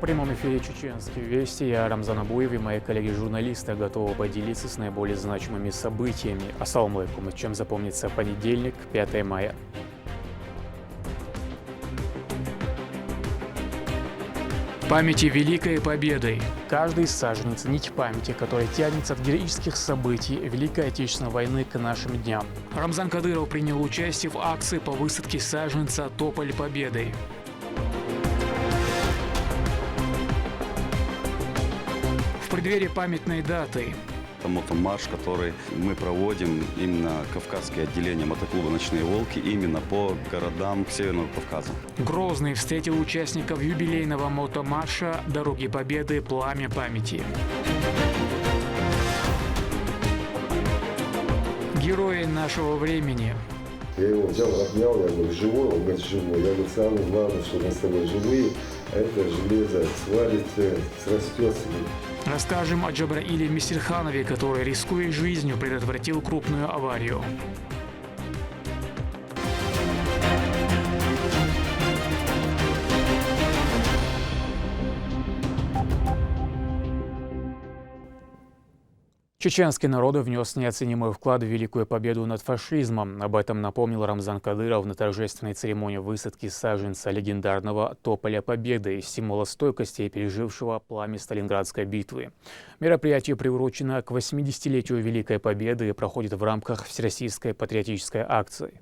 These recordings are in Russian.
прямом эфире «Чеченские вести». Я Рамзан Абуев и мои коллеги-журналисты готовы поделиться с наиболее значимыми событиями. Ассаламу алейкум. Чем запомнится понедельник, 5 мая. Памяти Великой Победы. Каждый саженец — нить памяти, которая тянется от героических событий Великой Отечественной войны к нашим дням. Рамзан Кадыров принял участие в акции по высадке саженца «Тополь Победы». В преддверии памятной даты Это мотомарш, который мы проводим именно Кавказское отделение мотоклуба «Ночные волки» именно по городам Северного Кавказа. Грозный встретил участников юбилейного мотомарша «Дороги Победы. Пламя памяти». Герои нашего времени. Я его взял, обнял, я говорю, живой? Он говорит, живой. Я говорю, самое главное, что мы с тобой живые, а это железо свалится, срастется. Расскажем о Джабраиле Мисирханове, который, рискуя жизнью, предотвратил крупную аварию. Чеченский народ внес неоценимый вклад в великую победу над фашизмом. Об этом напомнил Рамзан Кадыров на торжественной церемонии высадки саженца легендарного Тополя Победы, символа стойкости и пережившего пламя Сталинградской битвы. Мероприятие приурочено к 80-летию Великой Победы и проходит в рамках Всероссийской патриотической акции.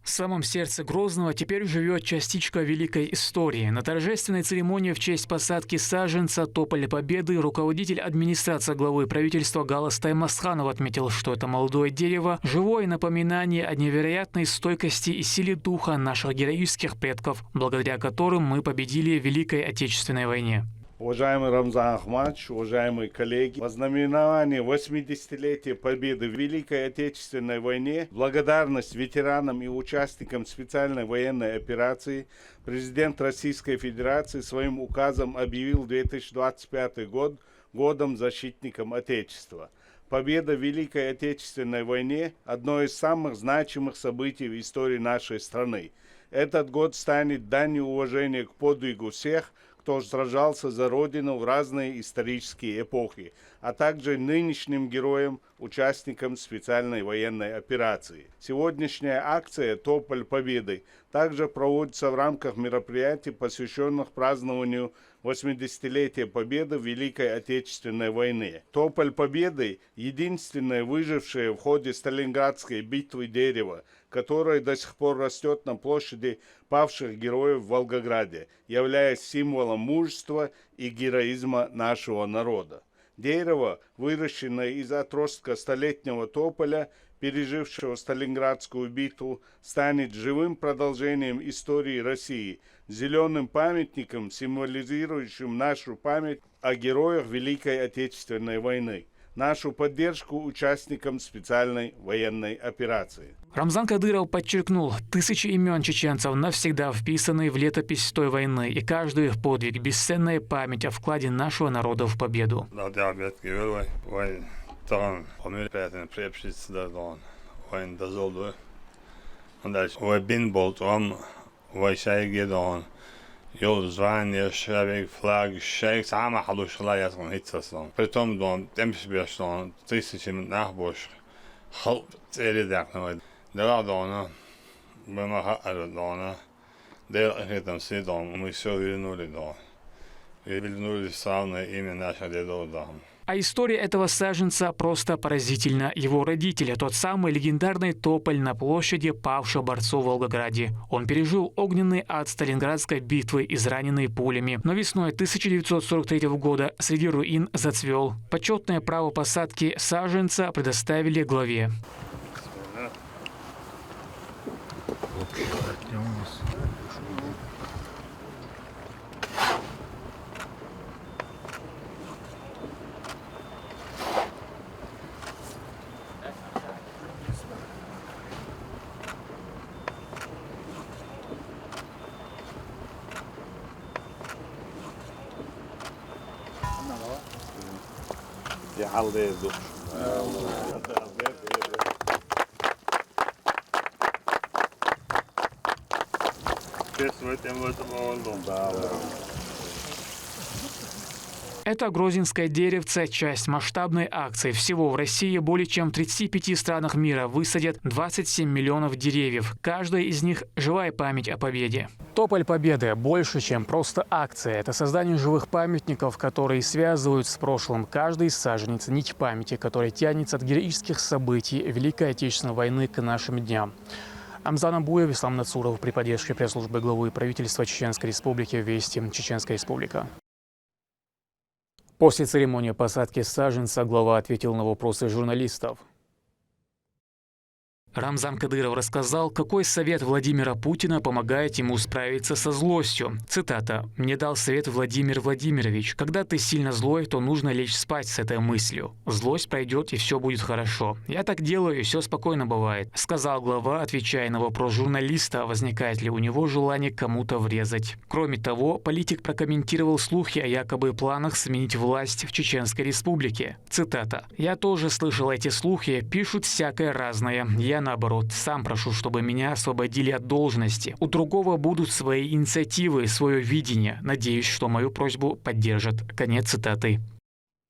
В самом сердце Грозного теперь живет частичка великой истории. На торжественной церемонии в честь посадки саженца Тополя Победы руководитель администрации главы правительства Галас Таймасханов отметил, что это молодое дерево – живое напоминание о невероятной стойкости и силе духа наших героических предков, благодаря которым мы победили в Великой Отечественной войне. Уважаемый Рамзан Ахмадович, уважаемые коллеги, во знаменование 80-летия победы в Великой Отечественной войне, благодарность ветеранам и участникам специальной военной операции, президент Российской Федерации своим указом объявил 2025 год годом защитникам Отечества. Победа в Великой Отечественной войне – одно из самых значимых событий в истории нашей страны. Этот год станет данью уважения к подвигу всех, кто сражался за Родину в разные исторические эпохи, а также нынешним героям, участникам специальной военной операции. Сегодняшняя акция «Тополь Победы» также проводится в рамках мероприятий, посвященных празднованию 80-летия Победы в Великой Отечественной войне. Тополь Победы – единственное выжившее в ходе Сталинградской битвы дерево, которое до сих пор растет на площади павших героев в Волгограде, являясь символом мужества и героизма нашего народа. Дерево, выращенное из отростка столетнего тополя, пережившего Сталинградскую битву, станет живым продолжением истории России, зеленым памятником, символизирующим нашу память о героях Великой Отечественной войны, нашу поддержку участникам специальной военной операции. Рамзан Кадыров подчеркнул, тысячи имен чеченцев навсегда вписаны в летопись той войны, и каждый их подвиг – бесценная память о вкладе нашего народа в победу. Yol звание, шевик, флаг, шейк, сама халушла ясн хитсаслан. Притом дон темпешбештон, тысячи нахбош, хал церидакновой. Дела дона, бема хаадона, дел хитам сидон, мы все вернули дон. Вернули славное имя нашего деда. А история этого саженца просто поразительна. Его родители – тот самый легендарный тополь на площади павших борцов в Волгограде. Он пережил огненный ад Сталинградской битвы, израненный пулями. Но весной 1943 года среди руин зацвел. Почетное право посадки саженца предоставили главе. Это Грозинское деревце – часть масштабной акции. Всего в России более чем в 35 странах мира высадят 27 миллионов деревьев. Каждая из них – живая память о победе. Тополь Победы больше, чем просто акция. Это создание живых памятников, которые связывают с прошлым. Каждый саженец – нить памяти, которая тянется от героических событий Великой Отечественной войны к нашим дням. Амзан Абуев, Ислам Нацуров при поддержке пресс-службы главы правительства Чеченской Республики «Вести», Чеченская Республика. После церемонии посадки саженца глава ответил на вопросы журналистов. Рамзан Кадыров рассказал, какой совет Владимира Путина помогает ему справиться со злостью. Цитата. «Мне дал совет Владимир Владимирович. Когда ты сильно злой, то нужно лечь спать с этой мыслью. Злость пройдет, и все будет хорошо. Я так делаю, и все спокойно бывает», — сказал глава, отвечая на вопрос журналиста, возникает ли у него желание кому-то врезать. Кроме того, политик прокомментировал слухи о якобы планах сменить власть в Чеченской Республике. Цитата. «Я тоже слышал эти слухи, пишут всякое разное. Я наоборот, сам прошу, чтобы меня освободили от должности. У другого будут свои инициативы, свое видение. Надеюсь, что мою просьбу поддержат». Конец цитаты.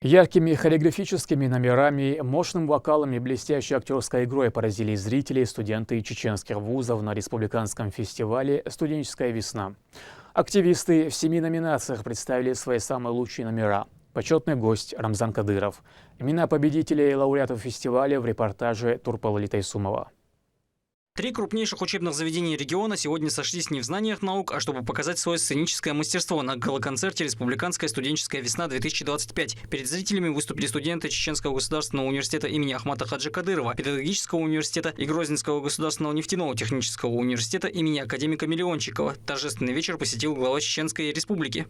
Яркими хореографическими номерами, мощным вокалом и блестящей актерской игрой поразили зрителей и студенты чеченских вузов на республиканском фестивале «Студенческая весна». Активисты в 7 номинациях представили свои самые лучшие номера. Почетный гость Рамзан Кадыров. Имена победителей и лауреатов фестиваля в репортаже Турпалы Тайсумова. 3 крупнейших учебных заведения региона сегодня сошлись не в знаниях наук, а чтобы показать свое сценическое мастерство на гала-концерте «Республиканская студенческая весна-2025». Перед зрителями выступили студенты Чеченского государственного университета имени Ахмата Хаджи Кадырова, Педагогического университета и Грозненского государственного нефтяного технического университета имени академика Миллиончикова. Торжественный вечер посетил глава Чеченской Республики.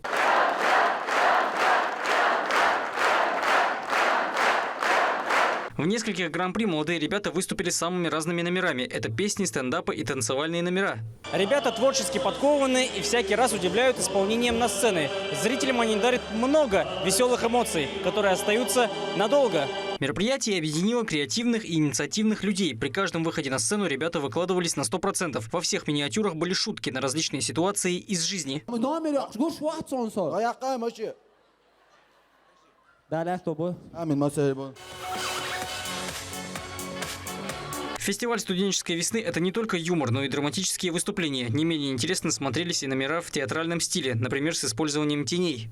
В нескольких гран-при молодые ребята выступили с самыми разными номерами. Это песни, стендапы и танцевальные номера. Ребята творчески подкованы и всякий раз удивляют исполнением на сцене. Зрителям они дарят много веселых эмоций, которые остаются надолго. Мероприятие объединило креативных и инициативных людей. При каждом выходе на сцену ребята выкладывались на 100%. Во всех миниатюрах были шутки на различные ситуации из жизни. Фестиваль студенческой весны – это не только юмор, но и драматические выступления. Не менее интересно смотрелись и номера в театральном стиле, например, с использованием теней.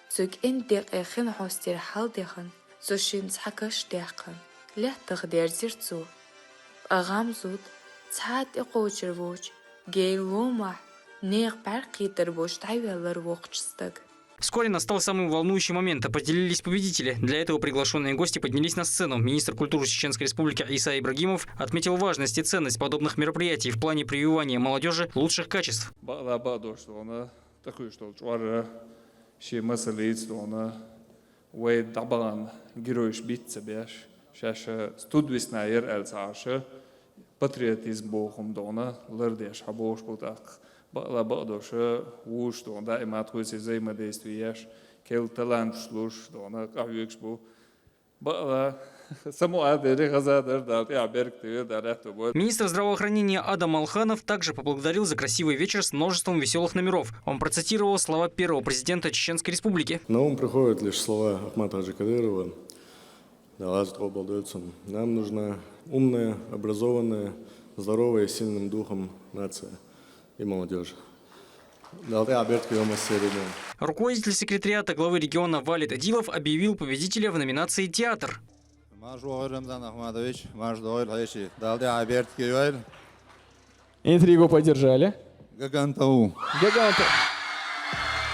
Цуг эндек эхин хостер халдехан, зошин цхакаш дехан, лехтах дерзерцу. Агамзуд, цхат экочервоч, гейлома, нех паркитербош тайвеллервохчстаг. Вскоре настал самый волнующий момент. Определились победители. Для этого приглашенные гости поднялись на сцену. Министр культуры Чеченской Республики Иса Ибрагимов отметил важность и ценность подобных мероприятий в плане прививания молодежи лучших качеств. شيء مسألة دونا وطبعا جروش بيت سبيش شاشة ستودويس ناير السعاشة patriotizm بوخم دونا لرديش حبوش بوتاق بقلا بقدوشة ووش دونا دائما تخويسي زي ما ديستوياش كيل تلانت شلوش دونا قاويكش بو بقلا Министр здравоохранения Адам Алханов также поблагодарил за красивый вечер с множеством веселых номеров. Он процитировал слова первого президента Чеченской Республики. На ум приходят лишь слова Ахмата Хаджи Кадырова. Нам нужна умная, образованная, здоровая, сильным духом нация и молодежь. Руководитель секретариата главы региона Валид Адилов объявил победителя в номинации «Театр». Интригу поддержали.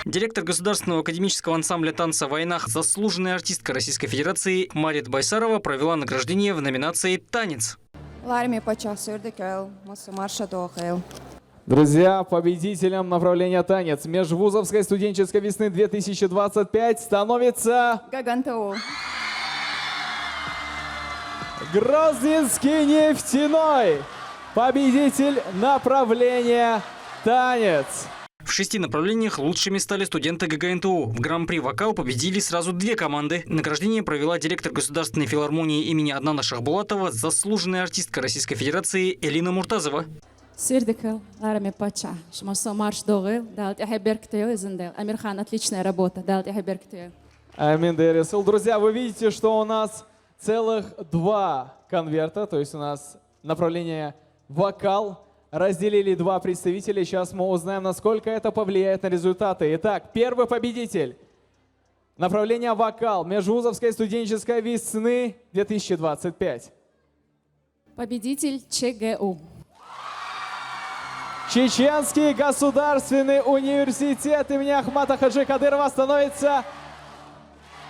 Директор Государственного академического ансамбля танца «Война», заслуженная артистка Российской Федерации Марит Байсарова провела награждение в номинации «Танец». Друзья, победителем направления танец Межвузовской студенческой весны 2025 становится Грозненский нефтяной. Победитель направления танец. В 6 направлениях лучшими стали студенты ГГНТУ. В Гран-при «Вокал» победили сразу 2 команды. Награждение провела директор Государственной филармонии имени Аднана Шахбулатова, заслуженная артистка Российской Федерации Элина Муртазова. Амирхан, отличная работа. Амин Дерисул. Друзья, вы видите, что у нас целых 2 конверта, то есть у нас направление «Вокал». Разделили 2 представителя. Сейчас мы узнаем, насколько это повлияет на результаты. Итак, первый победитель. Направление «Вокал» Межвузовской студенческой весны 2025. Победитель ЧГУ. Чеченский государственный университет имени Ахмата Хаджи Кадырова становится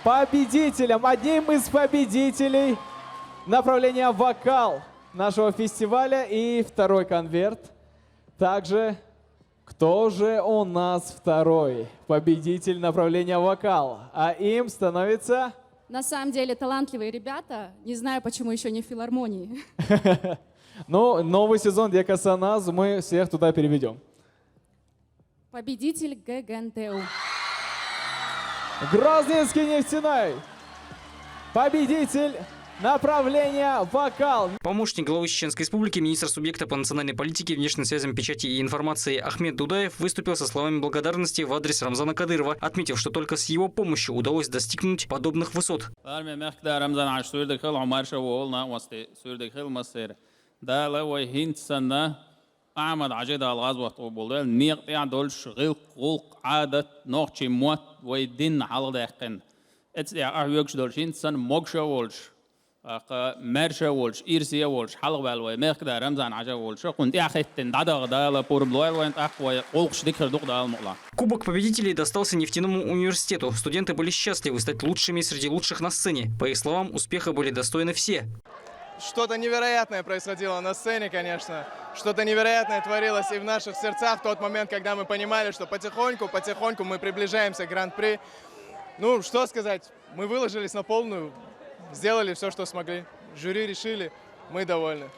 победителем, одним из победителей направления «Вокал» нашего фестиваля. И второй конверт. Также, кто же у нас второй победитель направления «Вокал»? А им становится... На самом деле талантливые ребята. Не знаю, почему еще не в филармонии. Ну, новый сезон Декасаназ, мы всех туда переведем. Победитель ГГНТУ. Грозненский нефтяной. Победитель направления «Вокал». Помощник главы Чеченской Республики, министр субъекта по национальной политике, внешним связям, печати и информации Ахмед Дудаев выступил со словами благодарности в адрес Рамзана Кадырова, отметив, что только с его помощью удалось достигнуть подобных высот. أحمد عجيد الغاز وطوبول نيق يعدل شغل قلق عادة نوع موت ويدين على دقن اتسع أحيوكش دولشين سن موكشا ولش مرشا ولش إيرسيا ولش حلق بالوي ميقدا رمزان عجا ولش كنت أخذتن دادا غدالا بوربلويل وانت أخوي قلقش ديكر دوق دال مقلا. Кубок победителей достался нефтяному университету. Студенты были счастливы стать лучшими среди лучших на сцене. По их словам, успеха были достойны все. Что-то невероятное происходило на сцене, конечно. Что-то невероятное творилось и в наших сердцах в тот момент, когда мы понимали, что потихоньку мы приближаемся к Гран-при. Ну, что сказать, мы выложились на полную, сделали все, что смогли. Жюри решили, мы довольны.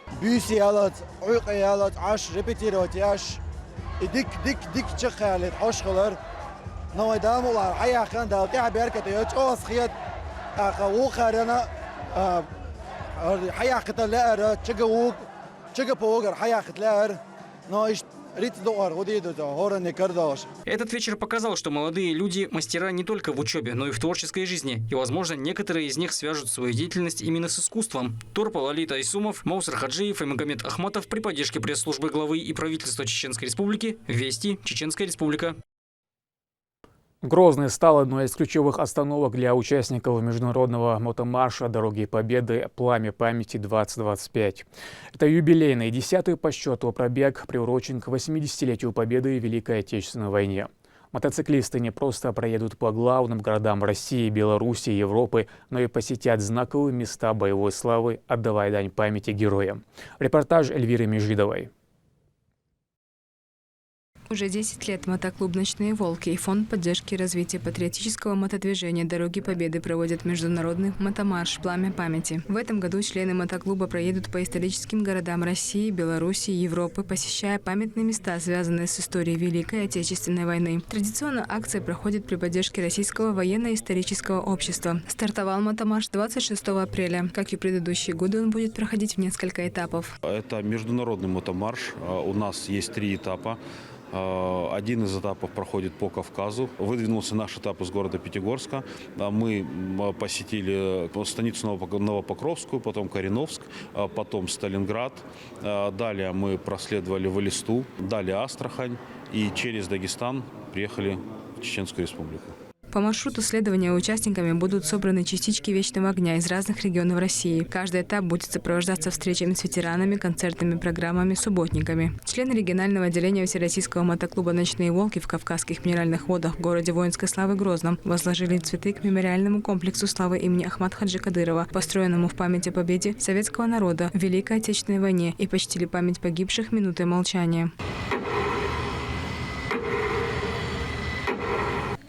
Этот вечер показал, что молодые люди мастера не только в учебе, но и в творческой жизни. И, возможно, некоторые из них свяжут свою деятельность именно с искусством. Торпал Али Тайсумов, Маусар Хаджиев и Магомед Ахматов при поддержке пресс-службы главы и правительства Чеченской Республики. Вести, Чеченская Республика. Грозный стал одной из ключевых остановок для участников международного мотомарша «Дороги Победы. Пламя памяти-2025». Это юбилейный 10-й по счету пробег, приурочен к 80-летию Победы в Великой Отечественной войне. Мотоциклисты не просто проедут по главным городам России, Беларуси, Европы, но и посетят знаковые места боевой славы, отдавая дань памяти героям. Репортаж Эльвиры Межидовой. Уже 10 лет мотоклуб «Ночные волки» и Фонд поддержки и развития патриотического мотодвижения «Дороги Победы» проводят международный мотомарш «Пламя памяти». В этом году члены мотоклуба проедут по историческим городам России, Беларуси и Европы, посещая памятные места, связанные с историей Великой Отечественной войны. Традиционно акция проходит при поддержке Российского военно-исторического общества. Стартовал мотомарш 26 апреля. Как и предыдущие годы, он будет проходить в несколько этапов. Это международный мотомарш. У нас есть 3 этапа. Один из этапов проходит по Кавказу. Выдвинулся наш этап из города Пятигорска. Мы посетили станицу Новопокровскую, потом Кореновск, потом Сталинград. Далее мы проследовали в Элисту, далее Астрахань и через Дагестан приехали в Чеченскую Республику. По маршруту следования участниками будут собраны частички вечного огня из разных регионов России. Каждый этап будет сопровождаться встречами с ветеранами, концертными программами, субботниками. Члены регионального отделения Всероссийского мотоклуба «Ночные волки» в Кавказских минеральных водах в городе воинской славы Грозном возложили цветы к мемориальному комплексу славы имени Ахмата Хаджи Кадырова, построенному в память о победе советского народа в Великой Отечественной войне, и почтили память погибших минутой молчания.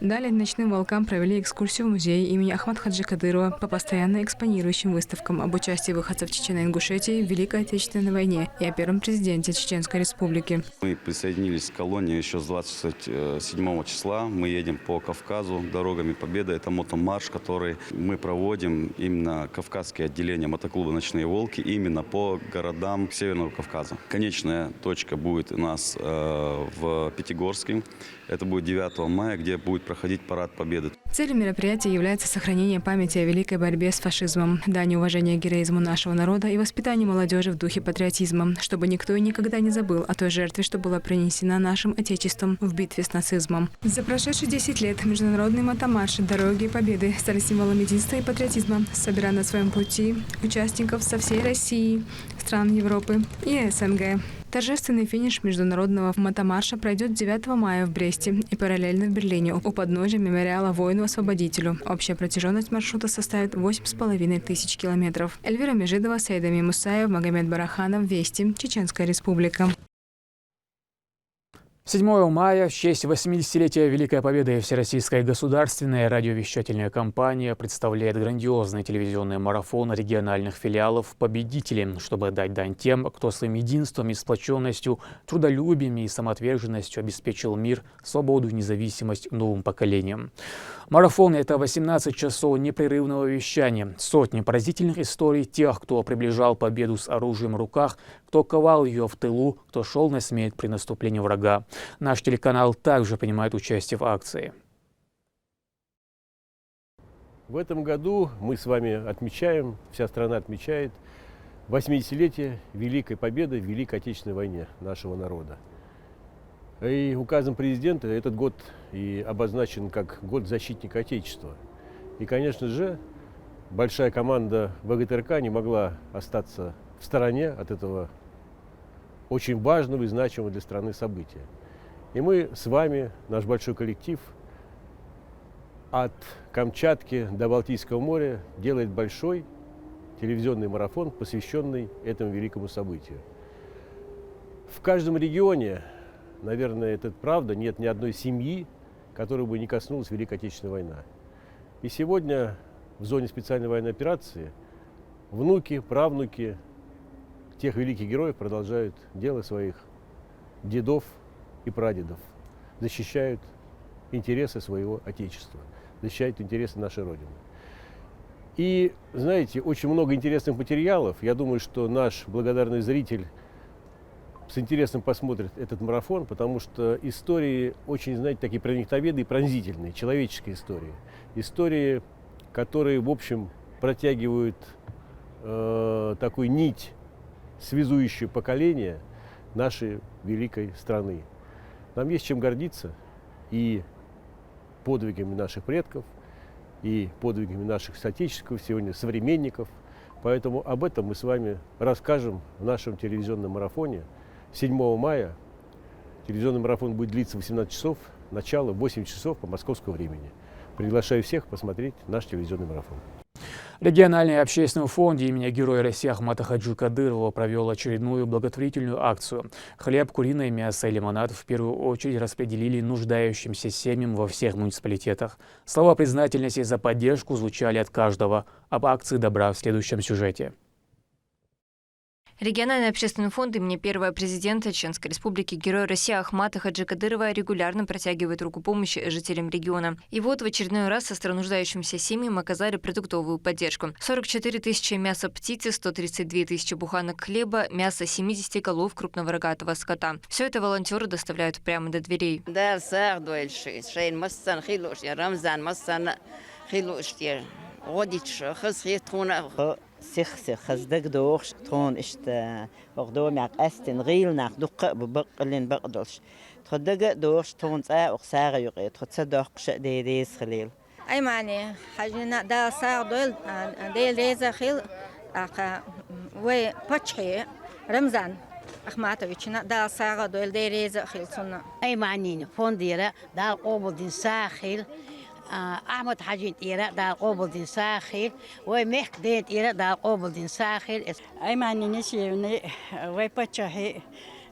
Далее ночным волкам провели экскурсию в музей имени Ахмата Хаджи Кадырова по постоянно экспонирующим выставкам об участии выходцев Чечни и Ингушетии в Великой Отечественной войне и о первом президенте Чеченской Республики. Мы присоединились к колонне еще с 27 числа. Мы едем по Кавказу дорогами Победы. Это мотомарш, который мы проводим именно Кавказское отделение мотоклуба «Ночные волки» именно по городам Северного Кавказа. Конечная точка будет у нас в Пятигорске. Это будет 9 мая, где будет проходить парад Победы. Целью мероприятия является сохранение памяти о великой борьбе с фашизмом, дань уважения героизму нашего народа и воспитание молодежи в духе патриотизма, чтобы никто и никогда не забыл о той жертве, что была принесена нашим Отечеством в битве с нацизмом. За прошедшие 10 лет международные мотомарши «Дороги Победы» стали символом единства и патриотизма, собирая на своем пути участников со всей России, стран Европы и СНГ. Торжественный финиш международного мотомарша пройдет 9 мая в Бресте и параллельно в Берлине у подножия мемориала воину-освободителю. Общая протяженность маршрута составит 8,5 тысяч километров. Эльвира Межидова, Саида Мусаев, Магомед Бараханов, Вести, Чеченская Республика. 7 мая в честь 80-летия Великой Победы Всероссийская государственная радиовещательная компания представляет грандиозный телевизионный марафон региональных филиалов «Победители», чтобы дать дань тем, кто своим единством и сплоченностью, трудолюбием и самоотверженностью обеспечил мир, свободу и независимость новым поколениям. Марафон – это 18 часов непрерывного вещания, сотни поразительных историй тех, кто приближал победу с оружием в руках, кто ковал ее в тылу, кто шел на смерть при наступлении врага. Наш телеканал также принимает участие в акции. В этом году мы с вами отмечаем, вся страна отмечает 80-летие Великой Победы в Великой Отечественной войне нашего народа. И указом президента этот год и обозначен как год защитника Отечества. И, конечно же, большая команда ВГТРК не могла остаться в стороне от этого очень важного и значимого для страны события. И мы с вами, наш большой коллектив, от Камчатки до Балтийского моря делает большой телевизионный марафон, посвященный этому великому событию. В каждом регионе, наверное, это правда, нет ни одной семьи, которой бы не коснулась Великая Отечественная война. И сегодня в зоне специальной военной операции внуки, правнуки тех великих героев продолжают дело своих дедов и прадедов, защищают интересы своего Отечества, защищают интересы нашей Родины. И, знаете, очень много интересных материалов. Я думаю, что наш благодарный зритель с интересом посмотрит этот марафон, потому что истории очень, знаете, такие проникновенные и пронзительные, человеческие истории. Истории, которые, в общем, протягивают такую нить, связующую поколения нашей великой страны. Нам есть чем гордиться и подвигами наших предков, и подвигами наших соотечественников, сегодня современников. Поэтому об этом мы с вами расскажем в нашем телевизионном марафоне. 7 мая телевизионный марафон будет длиться 18 часов, начало 8 часов по московскому времени. Приглашаю всех посмотреть наш телевизионный марафон. Региональный общественный фонд имени Героя России Ахмата Хаджи Кадырова провел очередную благотворительную акцию. Хлеб, куриное мясо и лимонад в первую очередь распределили нуждающимся семьям во всех муниципалитетах. Слова признательности за поддержку звучали от каждого. Об акции добра в следующем сюжете. Региональный общественный фонд имени первого президента Чеченской Республики Героя России Ахмата Хаджи Кадырова регулярно протягивает руку помощи жителям региона. И вот в очередной раз сострануждающимся семьям оказали продуктовую поддержку. 44 тысячи мяса птицы, 132 тысячи буханок хлеба, мясо 70 голов крупного рогатого скота. Все это волонтеры доставляют прямо до дверей. سخ خزدق دوخش تون اشت وقدو معك استن غيل ناق دق ببقلن بقدلش تخدق دوخش تون ساق وساق يقي تختصدق شدي ديس خليل أي معني حاجنا دا ساق دول ديل ديزا خيل أخا وي بتشي رمضان أخماتويتشنا دا ساق دول ديل ديزا خيل صنا أي معني فون ديرة دا قوبل دين ساخيل أحمد حاجين إيرا دا قوبل دين ساخيل ومحك دين إيرا دا قوبل دين ساخيل أي معني نسي وي بتشي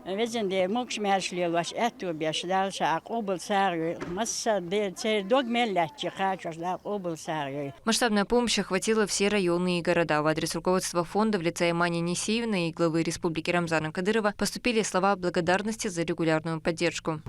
وزن دي موكش ماشلي واش اتو بيش دال شاق قبل ساري مسا دي تي دوغ ملاتي خاچ دال قبل ساري. Масштабная помощь охватила все районы и города. В адрес руководства фонда в лице Аймани Несиевны и главы республики Рамзана Кадырова поступили слова благодарности за регулярную поддержку.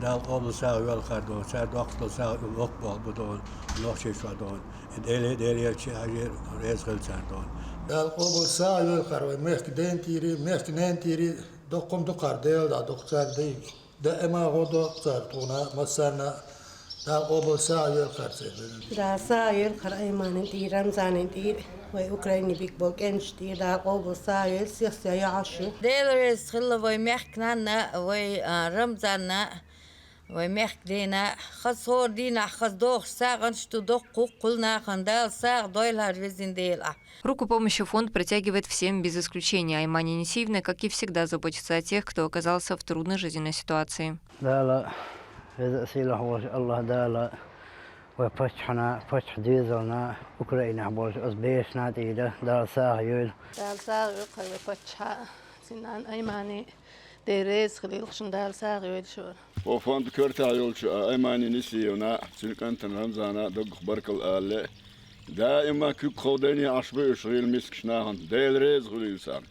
دقم دقردل دا دختر دی دا اما غدا سرطونه مسرنا دا قبل سایر خرسه دا سایر خر ایمان دی رمضان دی و اوکراینی بیگ بوکنش دی دا قبل سایر سیاسی عاشق دلرس خلا و مخننا و رمضان و مخدینا خسور دینا خدوخ ساغنش تو دقو قلنا خندال ساغ دویل هر وزندیلا. Руку помощи фонд протягивает всем без исключения. Аймани Несиевна, как и всегда, заботится о тех, кто оказался в трудной жизненной ситуации. وفند كرت عيولش أيماني نسيونا سلكنت رمزانا دق بركل آله دائما كيك خودني عشبة شغيل مسكشناهن ديل ريز غليلسان.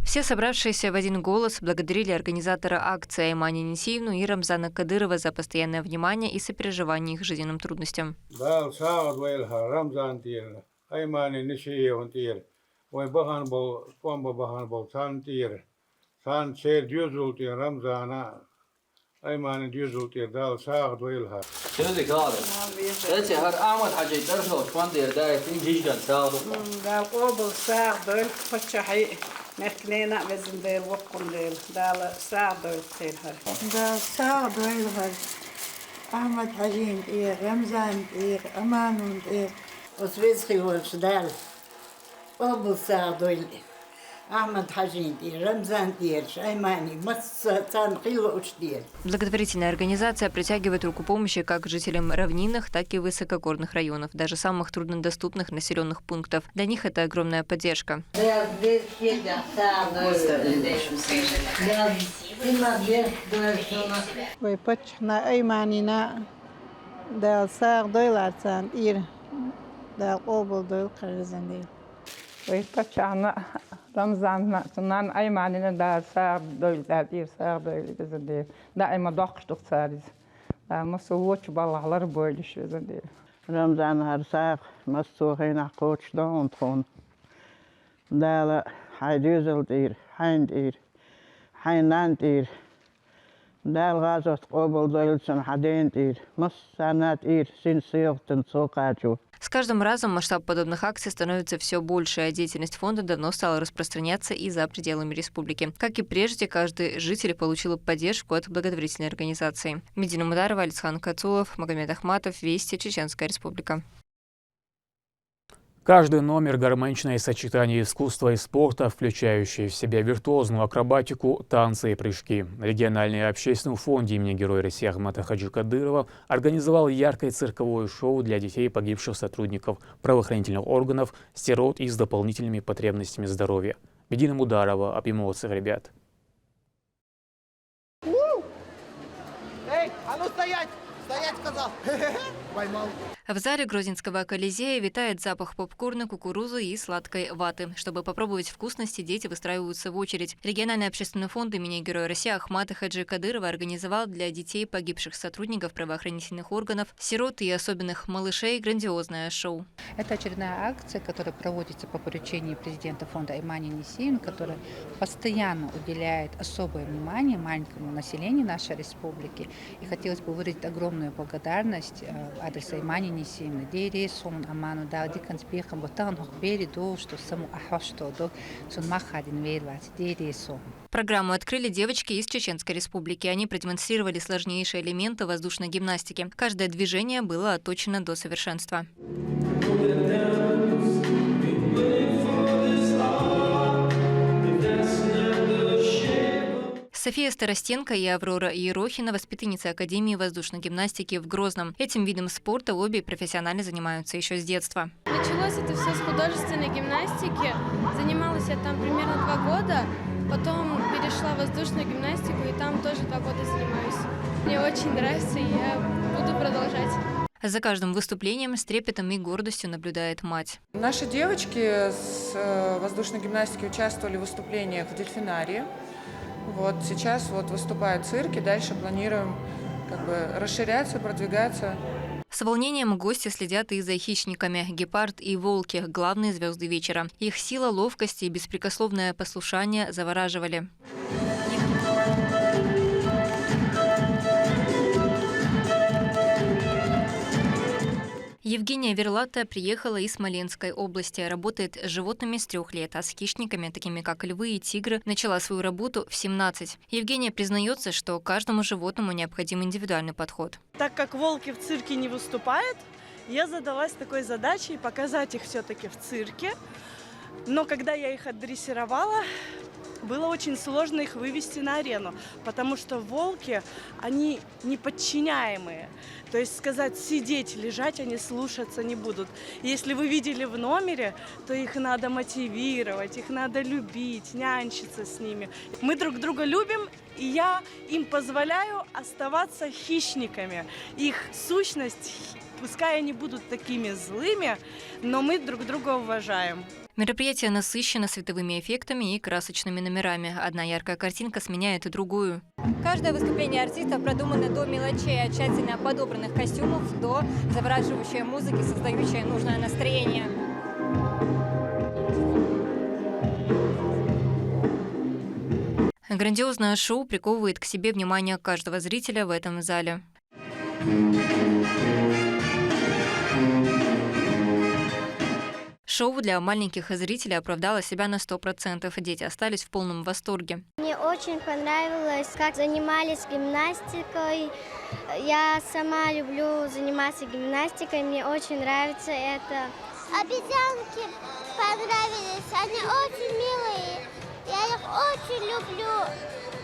Все собравшиеся в один голос благодарили организатора акции Аймани Несиевну и Рамзана Кадырова за постоянное внимание и сопереживание их жизненным трудностям. أيمان ديزول تيردال ساق دويلها. شنو ذكرى؟ أنت هر أحمد حاجة ترفض فان ديرداي في جيجان ساق. دا قبل ساق دويل فتشحي مكنينا بزن دير وقم دير دا ساق دويل تيرها. دا ساق دويلها أحمد حجين إيه رمزان إيه أمان إيه وسويسخي والشدال قبل ساق دويل. Благотворительная организация протягивает руку помощи как жителям равнинных, так и высокогорных районов, даже самых труднодоступных населенных пунктов. Для них это огромная поддержка. رمضان سنان أيماننا دا ساق دويل دادير ساق دويل بزندير دائما ضاقش دكتاريز مسووش بالله بولش بزندير رمضان هر ساق مسوهين عقوش دون تون دا حيديزل دير حين دير حينان دير دا الغازة قبل دويل سن حدين دير مسانات دير سن سيغتن سوقاتشو. С каждым разом масштаб подобных акций становится все больше, а деятельность фонда давно стала распространяться и за пределами республики. Как и прежде, каждый житель получил поддержку от благотворительной организации. Медина Мударова, Алисхан Кацулов, Магомед Ахматов, Вести, Чеченская республика. Каждый номер – гармоничное сочетание искусства и спорта, включающее в себя виртуозную акробатику, танцы и прыжки. Региональный общественный фонд имени Героя России Ахмата Хаджи Кадырова организовал яркое цирковое шоу для детей погибших сотрудников правоохранительных органов, сирот и с дополнительными потребностями здоровья. Медина Мударова об эмоциях ребят. Эй, а ну стоять! Стоять, сказал! Поймал. В зале Грозненского Колизея витает запах попкорна, кукурузы и сладкой ваты. Чтобы попробовать вкусности, дети выстраиваются в очередь. Региональный общественный фонд имени Героя России Ахмата Хаджи Кадырова организовал для детей погибших сотрудников правоохранительных органов, сирот и особенных малышей грандиозное шоу. Это очередная акция, которая проводится по поручению президента фонда Аймани Несиевны, которая постоянно уделяет особое внимание маленькому населению нашей республики. И хотелось бы выразить огромную благодарность адрес Аймани Несиевны. Дери сон аману да дикан спехам ботан хбери до что саму ахашто до сон махадин вейлат дери сон. Программу открыли девочки из Чеченской республики. Они продемонстрировали сложнейшие элементы воздушной гимнастики. Каждое движение было отточено до совершенства. София Старостенко и Аврора Ерохина – воспитанницы Академии воздушной гимнастики в Грозном. Этим видом спорта обе профессионально занимаются еще с детства. Началось это все с художественной гимнастики. Занималась я там примерно 2 года. Потом перешла в воздушную гимнастику, и там тоже 2 года занимаюсь. Мне очень нравится, и я буду продолжать. За каждым выступлением с трепетом и гордостью наблюдает мать. Наши девочки с воздушной гимнастики участвовали в выступлениях в дельфинарии. Вот сейчас выступают в цирке, дальше планируем расширяться, продвигаться. С волнением гости следят и за хищниками. Гепард и волки – главные звезды вечера. Их сила, ловкость и беспрекословное послушание завораживали. Евгения Верлата приехала из Смоленской области. Работает с животными с 3 лет, а с хищниками, такими как львы и тигры, начала свою работу в 17. Евгения признается, что каждому животному необходим индивидуальный подход. Так как волки в цирке не выступают, я задалась такой задачей показать их все-таки в цирке. Но когда я их отдрессировала, было очень сложно их вывести на арену, потому что волки, они неподчиняемые. То есть сказать сидеть, лежать они слушаться не будут. Если вы видели в номере, то их надо мотивировать, их надо любить, нянчиться с ними. Мы друг друга любим, и я им позволяю оставаться хищниками. Их сущность, пускай они будут такими злыми, но мы друг друга уважаем. Мероприятие насыщено световыми эффектами и красочными номерами. Одна яркая картинка сменяет другую. Каждое выступление артистов продумано до мелочей, от тщательно подобранных костюмов до завораживающей музыки, создающей нужное настроение. Грандиозное шоу приковывает к себе внимание каждого зрителя в этом зале. Шоу для маленьких зрителей оправдало себя на 100%. Дети остались в полном восторге. Мне очень понравилось, как занимались гимнастикой. Я сама люблю заниматься гимнастикой, мне очень нравится это. Обезьянки понравились, они очень милые, я их очень люблю.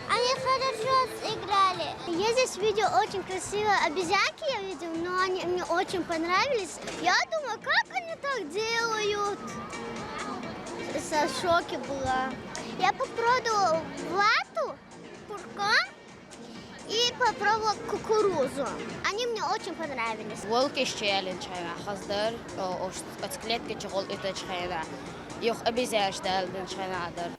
Они хорошо сыграли. Я здесь видел очень красивые обезьянки, я видел, но они мне очень понравились. Я думаю, как они так делают? В шоке была. Я попробовала вату, куркан и попробовала кукурузу. Они мне очень понравились. Волки челлендж, хаздар, от клетки чехол это чхайда.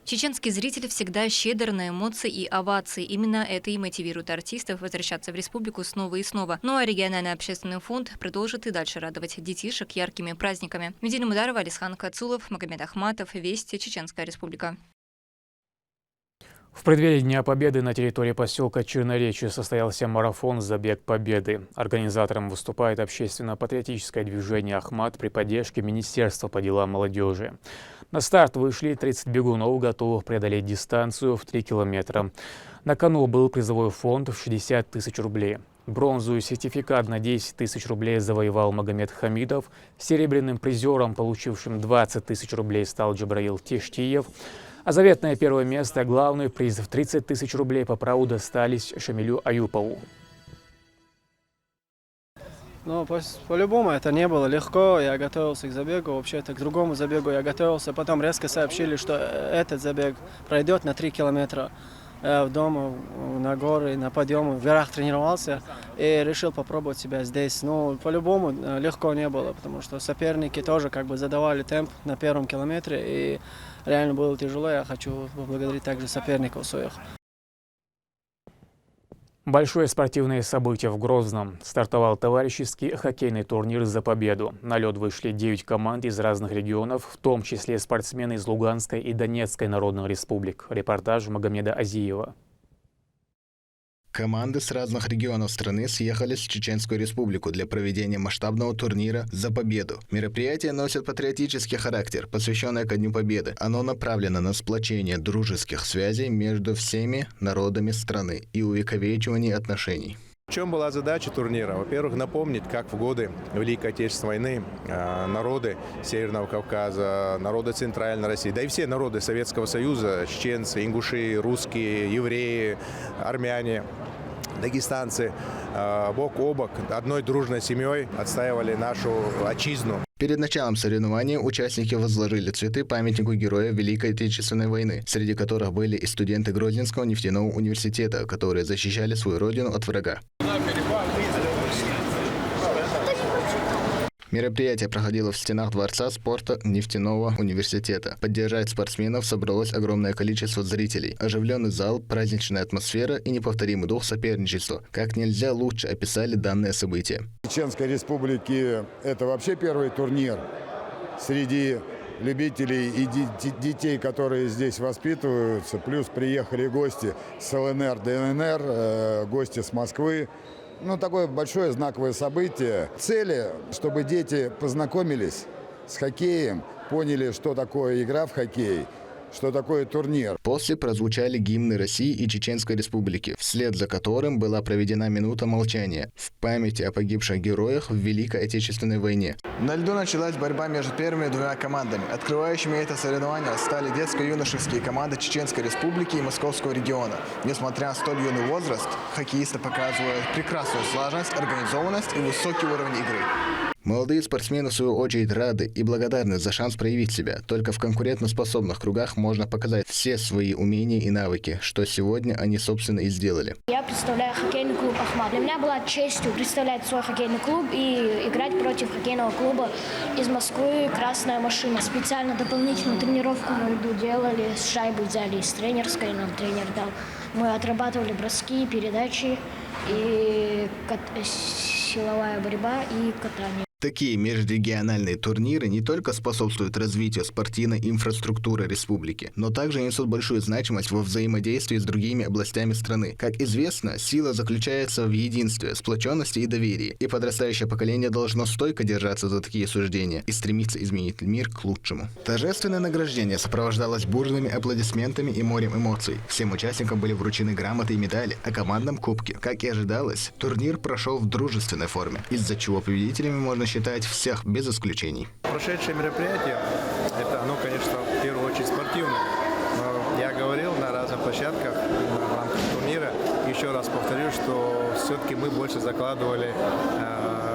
Чеченский зритель всегда щедр на эмоции и овации. Именно это и мотивирует артистов возвращаться в республику снова и снова. Ну а региональный общественный фонд продолжит и дальше радовать детишек яркими праздниками. Медина Мударова, Алисхан Кацулов, Магомед Ахматов, Вести, Чеченская республика. В преддверии Дня Победы на территории поселка Черноречье состоялся марафон «Забег Победы». Организатором выступает общественно-патриотическое движение «Ахмат» при поддержке Министерства по делам молодежи. На старт вышли 30 бегунов, готовых преодолеть дистанцию в 3 километра. На кону был призовой фонд в 60 тысяч рублей. Бронзовый сертификат на 10 тысяч рублей завоевал Магомед Хамидов. Серебряным призером, получившим 20 тысяч рублей, стал Джабраил Тештиев. А заветное первое место, главный приз в 30 тысяч рублей по праву достались Шамилю Аюпову. Ну, по-любому это не было легко. Я готовился к забегу, вообще-то к другому забегу я готовился. Потом резко сообщили, что этот забег пройдет на 3 километра. Я в дома, на горы, на подъемы, в горах тренировался и решил попробовать себя здесь. Ну, по-любому легко не было, потому что соперники тоже задавали темп на первом километре. И реально было тяжело. Я хочу поблагодарить также соперников своих. Большое спортивное событие в Грозном. Стартовал товарищеский хоккейный турнир «За победу». На лед вышли 9 команд из разных регионов, в том числе спортсмены из Луганской и Донецкой народных республик. Репортаж Магомеда Азиева. Команды с разных регионов страны съехались в Чеченскую республику для проведения масштабного турнира «За победу». Мероприятие носит патриотический характер, посвященное ко Дню Победы. Оно направлено на сплочение дружеских связей между всеми народами страны и увековечивание отношений. В чем была задача турнира? Во-первых, напомнить, как в годы Великой Отечественной войны народы Северного Кавказа, народы Центральной России, да и все народы Советского Союза, чеченцы, ингуши, русские, евреи, армяне, дагестанцы, бок о бок, одной дружной семьей отстаивали нашу отчизну. Перед началом соревнований участники возложили цветы памятнику героя Великой Отечественной войны, среди которых были и студенты Грозненского нефтяного университета, которые защищали свою родину от врага. Мероприятие проходило в стенах Дворца спорта нефтяного университета. Поддержать спортсменов собралось огромное количество зрителей. Оживленный зал, праздничная атмосфера и неповторимый дух соперничества. Как нельзя лучше описали данное событие. В Чеченской Республике это вообще первый турнир среди любителей и детей, которые здесь воспитываются. Плюс приехали гости с ЛНР, ДНР, гости с Москвы. Такое большое знаковое событие. Цели, чтобы дети познакомились с хоккеем, поняли, что такое игра в хоккей, что такое турнир. После прозвучали гимны России и Чеченской Республики, вслед за которым была проведена минута молчания в памяти о погибших героях в Великой Отечественной войне. На льду началась борьба между первыми двумя командами. Открывающими это соревнование стали детско-юношеские команды Чеченской Республики и Московского региона. Несмотря на столь юный возраст, хоккеисты показывают прекрасную слаженность, организованность и высокий уровень игры. Молодые спортсмены, в свою очередь, рады и благодарны за шанс проявить себя. Только в конкурентоспособных кругах можно показать все свои умения и навыки, что сегодня они, собственно, и сделали. Я представляю хоккейный клуб «Ахмат». Для меня была честью представлять свой хоккейный клуб и играть против хоккейного клуба из Москвы «Красная машина». Специально дополнительную тренировку на льду делали, с шайбы взяли из тренерской, нам тренер дал. Мы отрабатывали броски, передачи и силовая борьба и катание. Такие межрегиональные турниры не только способствуют развитию спортивной инфраструктуры республики, но также несут большую значимость во взаимодействии с другими областями страны. Как известно, сила заключается в единстве, сплоченности и доверии, и подрастающее поколение должно стойко держаться за такие суждения и стремиться изменить мир к лучшему. Торжественное награждение сопровождалось бурными аплодисментами и морем эмоций. Всем участникам были вручены грамоты и медали, а командам кубки. Как и ожидалось, турнир прошел в дружественной форме, из-за чего победителями можно считать всех без исключений. Прошедшее мероприятие, оно, конечно, в первую очередь спортивное. Но я говорил на разных площадках в рамках турнира, еще раз повторю, что все-таки мы больше закладывали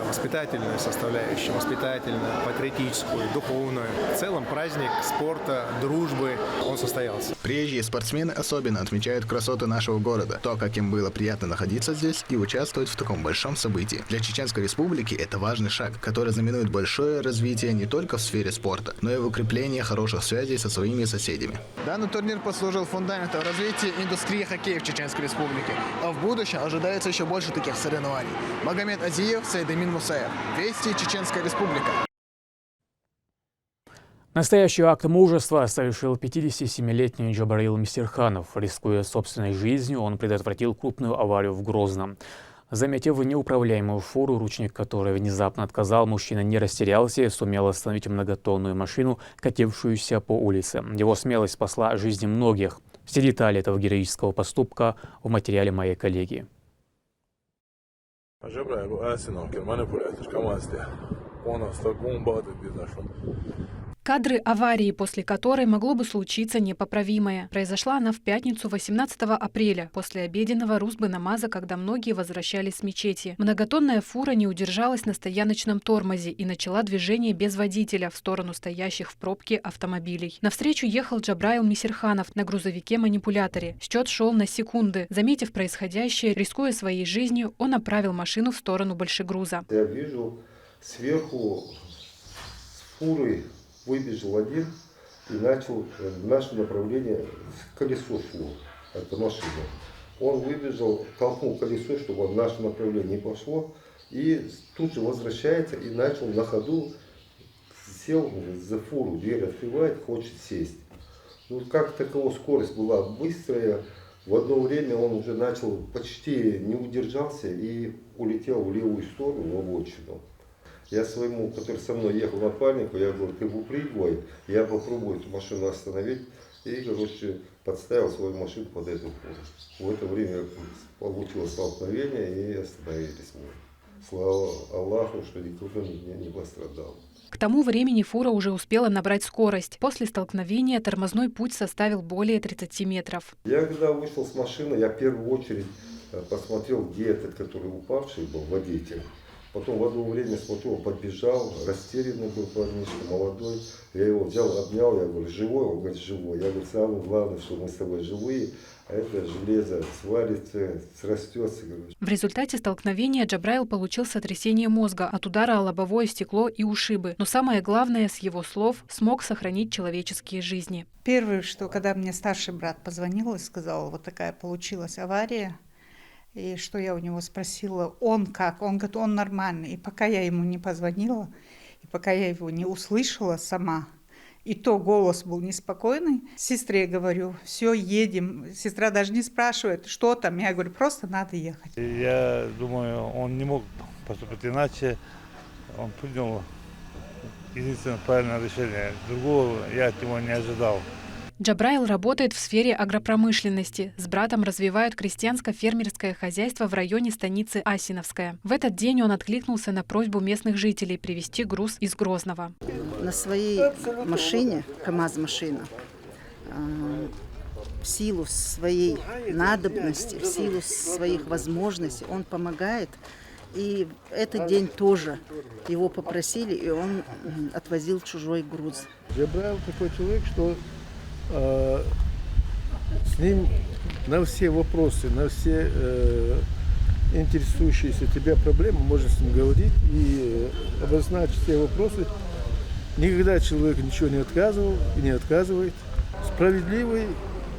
воспитательную составляющую, воспитательную, патриотическую, духовную. В целом праздник спорта, дружбы, он состоялся. Приезжие спортсмены особенно отмечают красоты нашего города, то, как им было приятно находиться здесь и участвовать в таком большом событии. Для Чеченской Республики это важный шаг, который знаменует большое развитие не только в сфере спорта, но и в укреплении хороших связей со своими соседями. Данный турнир послужил фундаментом развития индустрии хоккея в Чеченской Республике, а в будущем ожидается еще больше таких соревнований. Магомед Азиев, Сайдамин Мусаев. Вести, Чеченская Республика. Настоящий акт мужества совершил 57-летний Джабраил Мистерханов. Рискуя собственной жизнью, он предотвратил крупную аварию в Грозном. Заметив неуправляемую фуру, ручник которой внезапно отказал, мужчина не растерялся и сумел остановить многотонную машину, катившуюся по улице. Его смелость спасла жизни многих. Все детали этого героического поступка в материале моей коллеги. Кадры аварии, после которой могло бы случиться непоправимое. Произошла она в пятницу 18 апреля, после обеденного русбы-намаза, когда многие возвращались с мечети. Многотонная фура не удержалась на стояночном тормозе и начала движение без водителя в сторону стоящих в пробке автомобилей. Навстречу ехал Джабраил Мистерханов на грузовике-манипуляторе. Счет шел на секунды. Заметив происходящее, рискуя своей жизнью, он направил машину в сторону большегруза. Я вижу сверху с фурой выбежал один и начал в наше направление колесо шло. Это машина. Он выбежал, толкнул колесо, чтобы в наше направление не пошло. И тут же возвращается и начал на ходу, сел за фуру, дверь открывает, хочет сесть. Как таково скорость была быстрая. В одно время он уже начал, почти не удержался и улетел в левую сторону, в обочину. Я своему, который со мной ехал, напарнику, я говорю, ты выпрыгивай, я попробую эту машину остановить. И, подставил свою машину под эту фуру. В это время получилось столкновение и остановились мы. Слава Аллаху, что никто не пострадал. К тому времени фура уже успела набрать скорость. После столкновения тормозной путь составил более 30 метров. Я когда вышел с машины, я в первую очередь посмотрел, где этот, который упавший был, водитель. Потом в одно время смотрю, он подбежал, растерянный был парнишка, молодой. Я его взял, обнял, я говорю, живой? Он говорит, живой. Я говорю, самое главное, что мы с тобой живые, а это железо сварится, срастется. В результате столкновения Джабраил получил сотрясение мозга от удара о лобовое стекло и ушибы. Но самое главное, с его слов, смог сохранить человеческие жизни. Первое, что когда мне старший брат позвонил и сказал, вот такая получилась авария, и что я у него спросила, он как? Он говорит, он нормальный. И пока я ему не позвонила, и пока я его не услышала сама, и то голос был неспокойный, сестре говорю, все, едем. Сестра даже не спрашивает, что там. Я говорю, просто надо ехать. Я думаю, он не мог поступить иначе. Он принял единственное правильное решение. Другого я от него не ожидал. Джабраил работает в сфере агропромышленности. С братом развивают крестьянско-фермерское хозяйство в районе станицы Асиновская. В этот день он откликнулся на просьбу местных жителей привезти груз из Грозного. На своей машине, КамАЗ-машина, в силу своей надобности, в силу своих возможностей он помогает. И этот день тоже его попросили, и он отвозил чужой груз. Джабраил такой человек, что с ним на все вопросы, на все интересующиеся тебя проблемы можно с ним говорить и обозначить все вопросы. Никогда человек ничего не отказывал и не отказывает. Справедливый,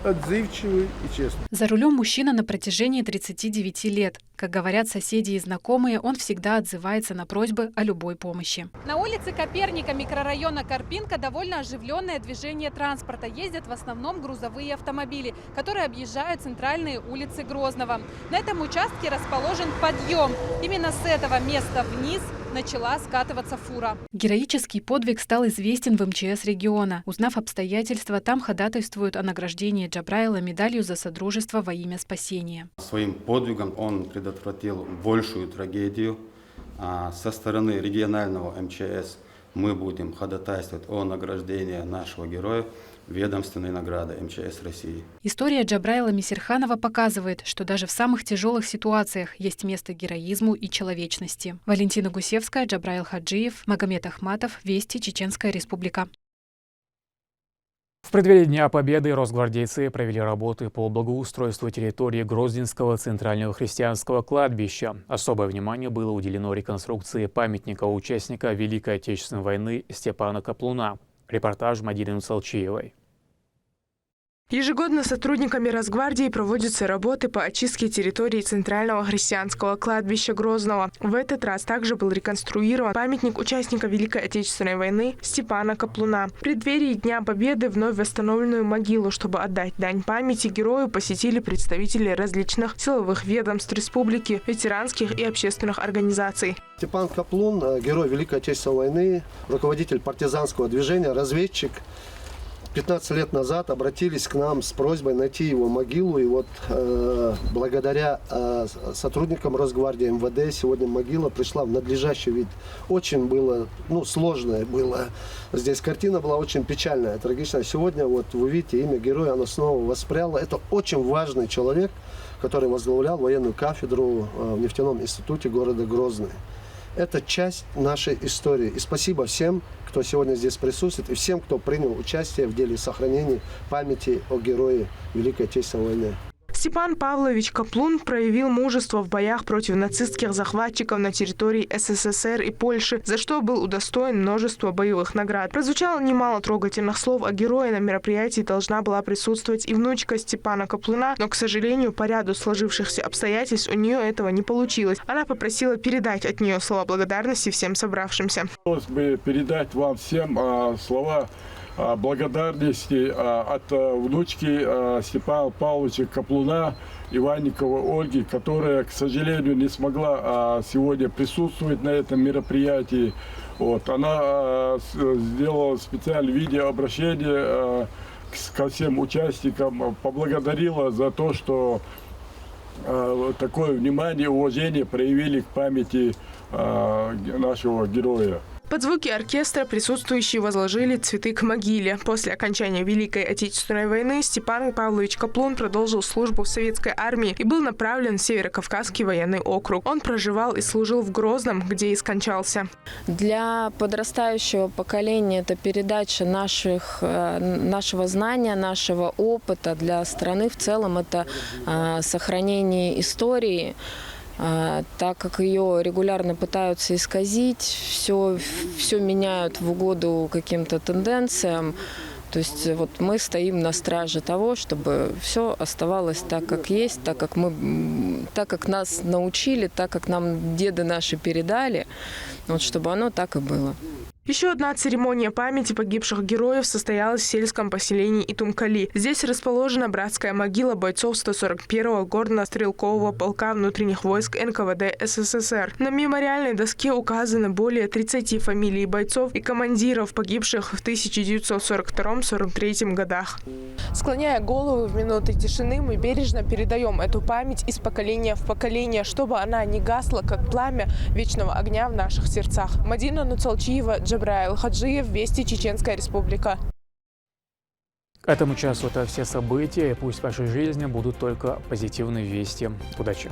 отзывчивый и честный. За рулем мужчина на протяжении 39 лет. Как говорят соседи и знакомые, он всегда отзывается на просьбы о любой помощи. На улице Коперника микрорайона Карпинка довольно оживленное движение транспорта. Ездят в основном грузовые автомобили, которые объезжают центральные улицы Грозного. На этом участке расположен подъем. Именно с этого места вниз начала скатываться фура. Героический подвиг стал известен в МЧС региона. Узнав обстоятельства, там ходатайствуют о награждении Джабраила медалью за содружество во имя спасения. Своим подвигом он предотвратил большую трагедию. Со стороны регионального МЧС мы будем ходатайствовать о награждении нашего героя ведомственной награды МЧС России. История Джабраила Мисирханова показывает, что даже в самых тяжелых ситуациях есть место героизму и человечности. Валентина Гусевская, Джабраил Хаджиев, Магомед Ахматов, Вести, Чеченская Республика. В преддверии Дня Победы росгвардейцы провели работы по благоустройству территории Грозненского центрального христианского кладбища. Особое внимание было уделено реконструкции памятника участника Великой Отечественной войны Степана Каплуна. Репортаж Мадины Нуцалчиевой. Ежегодно сотрудниками Росгвардии проводятся работы по очистке территории Центрального христианского кладбища Грозного. В этот раз также был реконструирован памятник участника Великой Отечественной войны Степана Каплуна. В преддверии Дня Победы вновь восстановленную могилу, чтобы отдать дань памяти герою, посетили представители различных силовых ведомств республики, ветеранских и общественных организаций. Степан Каплун, герой Великой Отечественной войны, руководитель партизанского движения, разведчик. 15 лет назад обратились к нам с просьбой найти его могилу. И вот благодаря сотрудникам Росгвардии, МВД, сегодня могила пришла в надлежащий вид. Очень было, сложное было. Здесь картина была очень печальная, трагичная. Сегодня вот вы видите имя героя, оно снова воспряло. Это очень важный человек, который возглавлял военную кафедру в нефтяном институте города Грозный. Это часть нашей истории. И спасибо всем, кто сегодня здесь присутствует, и всем, кто принял участие в деле сохранения памяти о герое Великой Отечественной войны. Степан Павлович Каплун проявил мужество в боях против нацистских захватчиков на территории СССР и Польши, за что был удостоен множества боевых наград. Прозвучало немало трогательных слов о герое. На мероприятии должна была присутствовать и внучка Степана Каплуна, но, к сожалению, по ряду сложившихся обстоятельств у нее этого не получилось. Она попросила передать от нее слова благодарности всем собравшимся. Хотелось бы передать вам всем слова благодарности от внучки Степана Павловича Каплуна, Иванниковой Ольги, которая, к сожалению, не смогла сегодня присутствовать на этом мероприятии. Она сделала специальное видеообращение ко всем участникам, поблагодарила за то, что такое внимание и уважение проявили к памяти нашего героя. Под звуки оркестра присутствующие возложили цветы к могиле. После окончания Великой Отечественной войны Степан Павлович Каплун продолжил службу в советской армии и был направлен в Северокавказский военный округ. Он проживал и служил в Грозном, где и скончался. Для подрастающего поколения это передача нашего знания, нашего опыта. Для страны в целом это сохранение истории. Так как ее регулярно пытаются исказить, все меняют в угоду каким-то тенденциям. То есть вот мы стоим на страже того, чтобы все оставалось так, как есть, так как нас научили, так как нам деды наши передали, вот, чтобы оно так и было. Еще одна церемония памяти погибших героев состоялась в сельском поселении Итумкали. Здесь расположена братская могила бойцов 141-го горно-стрелкового полка внутренних войск НКВД СССР. На мемориальной доске указаны более 30 фамилий бойцов и командиров, погибших в 1942-43 годах. Склоняя головы в минуты тишины, мы бережно передаем эту память из поколения в поколение, чтобы она не гасла, как пламя вечного огня в наших сердцах. Мадина Нуцалчиева, Джабраил Хаджиев, Вести, Чеченская Республика. К этому часу это все события, и пусть в вашей жизни будут только позитивные вести. Удачи!